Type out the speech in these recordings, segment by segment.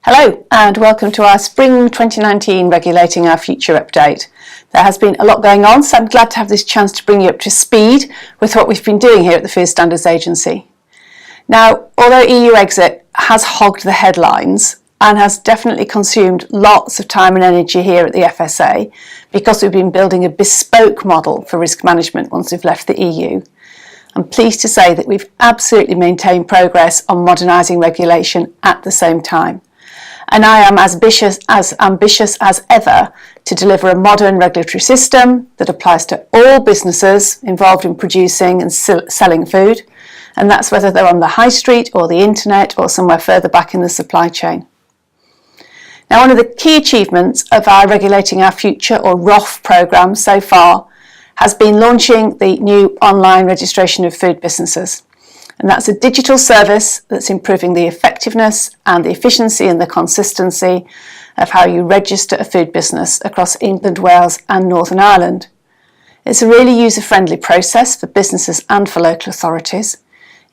Hello and welcome to our Spring 2019 Regulating Our Future update. There has been a lot going on, so I'm glad to have this chance to bring you up to speed with what we've been doing here at the Food Standards Agency. Now, although EU exit has hogged the headlines and has definitely consumed lots of time and energy here at the FSA because we've been building a bespoke model for risk management once we've left the EU, I'm pleased to say that we've absolutely maintained progress on modernising regulation at the same time. And I am as ambitious as ever to deliver a modern regulatory system that applies to all businesses involved in producing and selling food, and that's whether they're on the high street or the internet or somewhere further back in the supply chain. Now, one of the key achievements of our Regulating Our Future, or ROF programme so far, has been launching the new online registration of food businesses. And that's a digital service that's improving the effectiveness and the efficiency and the consistency of how you register a food business across England, Wales and Northern Ireland. It's a really user-friendly process for businesses and for local authorities.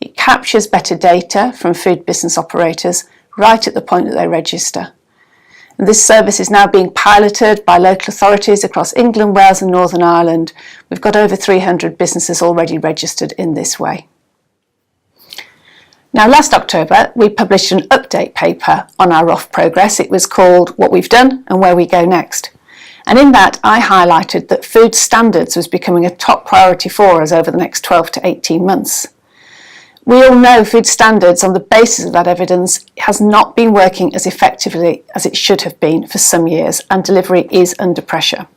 It captures better data from food business operators right at the point that they register. And this service is now being piloted by local authorities across England, Wales and Northern Ireland. We've got over 300 businesses already registered in this way. Now, last October, we published an update paper on our ROF progress. It was called What We've Done and Where We Go Next. And in that, I highlighted that food standards was becoming a top priority for us over the next 12 to 18 months. We all know food standards, on the basis of that evidence, has not been working as effectively as it should have been for some years, and delivery is under pressure.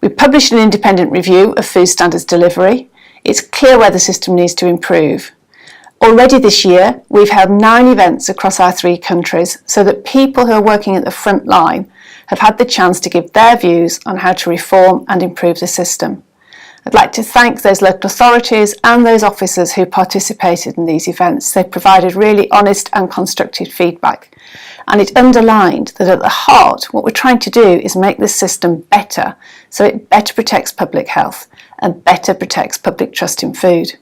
We published an independent review of food standards delivery. It's clear where the system needs to improve. Already this year, we've held 9 events across our 3 countries so that people who are working at the front line have had the chance to give their views on how to reform and improve the system. I'd like to thank those local authorities and those officers who participated in these events. They provided really honest and constructive feedback, and it underlined that at the heart what we're trying to do is make this system better so it better protects public health and better protects public trust in food.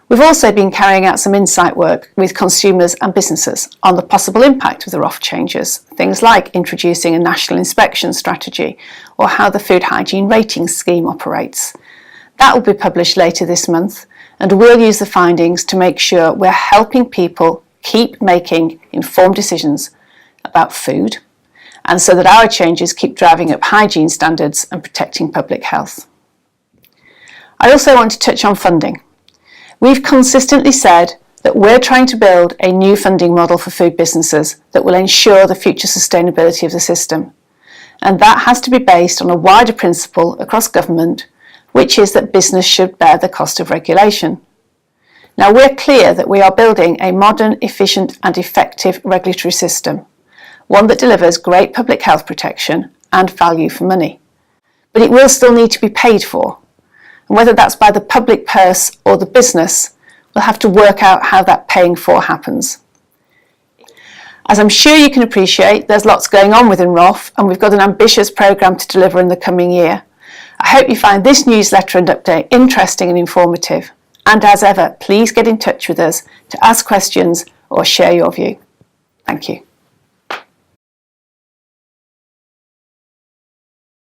We've also been carrying out some insight work with consumers and businesses on the possible impact of the ROF changes, things like introducing a national inspection strategy or how the food hygiene rating scheme operates. That will be published later this month, and we'll use the findings to make sure we're helping people keep making informed decisions about food, and so that our changes keep driving up hygiene standards and protecting public health. I also want to touch on funding. We've consistently said that we're trying to build a new funding model for food businesses that will ensure the future sustainability of the system. And that has to be based on a wider principle across government, which is that business should bear the cost of regulation. Now, we're clear that we are building a modern, efficient and effective regulatory system, one that delivers great public health protection and value for money. But it will still need to be paid for. And whether that's by the public purse or the business, we'll have to work out how that paying for happens. As I'm sure you can appreciate, there's lots going on within ROF, and we've got an ambitious programme to deliver in the coming year. I hope you find this newsletter and update interesting and informative. And as ever, please get in touch with us to ask questions or share your view. Thank you.